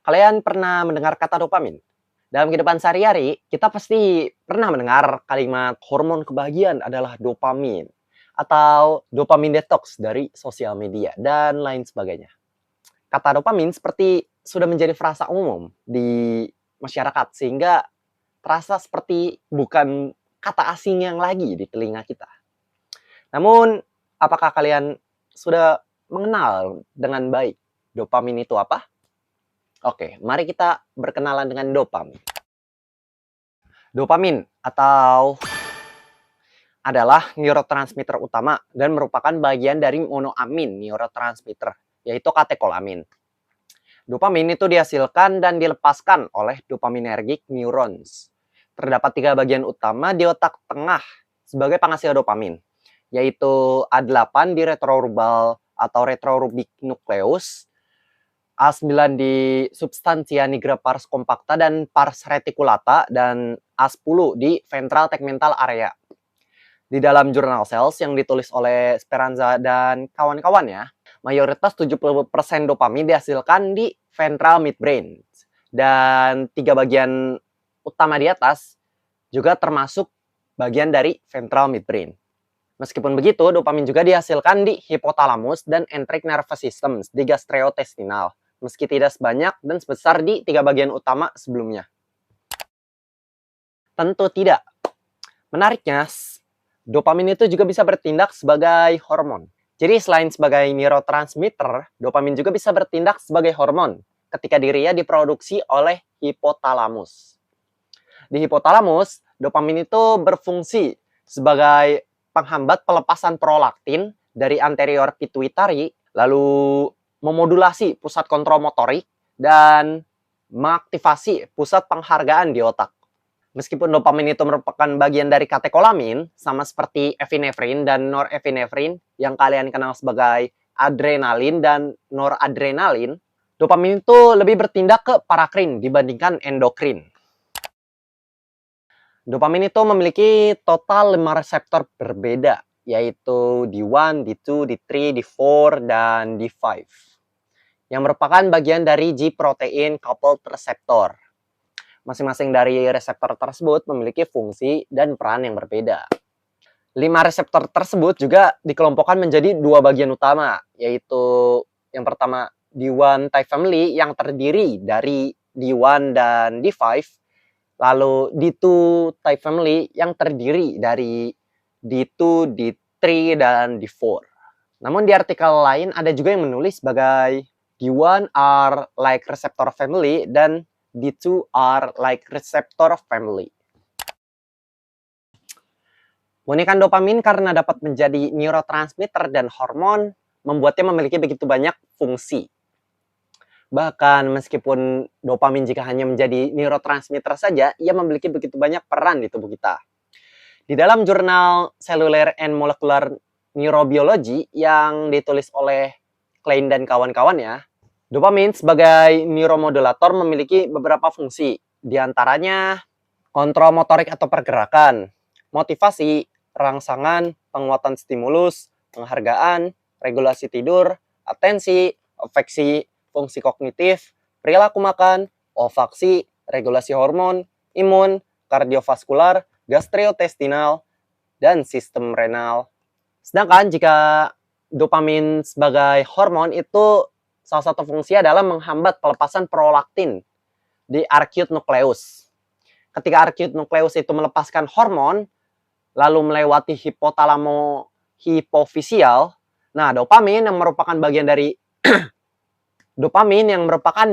Kalian pernah mendengar kata dopamin? Dalam kehidupan sehari-hari, kita pasti pernah mendengar kalimat hormon kebahagiaan adalah dopamin atau dopamin detox dari sosial media dan lain sebagainya. Kata dopamin seperti sudah menjadi frasa umum di masyarakat sehingga terasa seperti bukan kata asing yang lagi di telinga kita. Namun, apakah kalian sudah mengenal dengan baik dopamin itu apa? Oke, mari kita berkenalan dengan dopamin. Dopamin atau adalah neurotransmitter utama dan merupakan bagian dari monoamin neurotransmitter, yaitu katekolamin. Dopamin itu dihasilkan dan dilepaskan oleh dopaminergic neurons. Terdapat 3 bagian utama di otak tengah sebagai penghasil dopamin, yaitu A8 di retroorbital atau retrorubic nucleus, A9 di substantia nigra pars compacta dan pars reticulata, dan A10 di ventral tegmental area. Di dalam jurnal Cells yang ditulis oleh Speranza dan kawan-kawannya, mayoritas 70% dopamin dihasilkan di ventral midbrain. Dan 3 bagian utama di atas juga termasuk bagian dari ventral midbrain. Meskipun begitu, dopamin juga dihasilkan di hipotalamus dan enteric nervous system di gastrointestinal, meski tidak sebanyak dan sebesar di 3 bagian utama sebelumnya. Tentu tidak. Menariknya, dopamin itu juga bisa bertindak sebagai hormon. Jadi selain sebagai neurotransmitter, dopamin juga bisa bertindak sebagai hormon ketika dirinya diproduksi oleh hipotalamus. Di hipotalamus, dopamin itu berfungsi sebagai penghambat pelepasan prolaktin dari anterior pituitary, lalu memodulasi pusat kontrol motorik, dan mengaktifasi pusat penghargaan di otak. Meskipun dopamin itu merupakan bagian dari katekolamin, sama seperti epinefrin dan norepinefrin yang kalian kenal sebagai adrenalin dan noradrenalin, dopamin itu lebih bertindak ke parakrin dibandingkan endokrin. Dopamin itu memiliki total 5 reseptor berbeda, yaitu D1, D2, D3, D4, dan D5, yang merupakan bagian dari G-protein coupled receptor. Masing-masing dari reseptor tersebut memiliki fungsi dan peran yang berbeda. 5 reseptor tersebut juga dikelompokkan menjadi 2 bagian utama, yaitu yang pertama D1 type family yang terdiri dari D1 dan D5, lalu D2 type family yang terdiri dari D2, D3, dan D4. Namun di artikel lain ada juga yang menulis sebagai D1 are like receptor family dan D2 are like receptor family. Keunikan dopamin karena dapat menjadi neurotransmitter dan hormon membuatnya memiliki begitu banyak fungsi. Bahkan meskipun dopamin jika hanya menjadi neurotransmitter saja, ia memiliki begitu banyak peran di tubuh kita. Di dalam jurnal Cellular and Molecular Neurobiology yang ditulis oleh Klein dan kawan-kawannya, dopamin sebagai neuromodulator memiliki beberapa fungsi. Di antaranya kontrol motorik atau pergerakan, motivasi, rangsangan, penguatan stimulus, penghargaan, regulasi tidur, atensi, afeksi, fungsi kognitif, perilaku makan, olfaksi, regulasi hormon, imun, kardiovaskular, gastrointestinal, dan sistem renal. Sedangkan jika dopamin sebagai hormon itu salah satu fungsi adalah menghambat pelepasan prolaktin di arcuate nucleus. Ketika arcuate nucleus itu melepaskan hormon, lalu melewati hipotalamo hipofisial, nah dopamin yang merupakan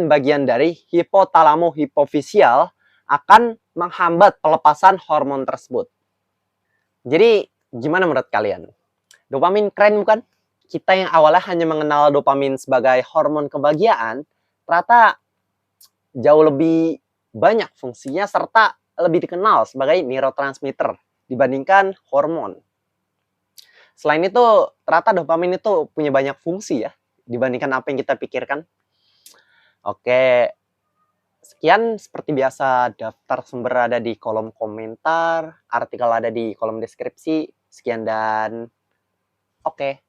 bagian dari hipotalamo hipofisial akan menghambat pelepasan hormon tersebut. Jadi gimana menurut kalian? Dopamin keren bukan? Kita yang awalnya hanya mengenal dopamin sebagai hormon kebahagiaan, ternyata jauh lebih banyak fungsinya serta lebih dikenal sebagai neurotransmitter dibandingkan hormon. Selain itu, ternyata dopamin itu punya banyak fungsi ya, dibandingkan apa yang kita pikirkan. Oke, sekian seperti biasa, daftar sumber ada di kolom komentar, artikel ada di kolom deskripsi. Sekian dan oke.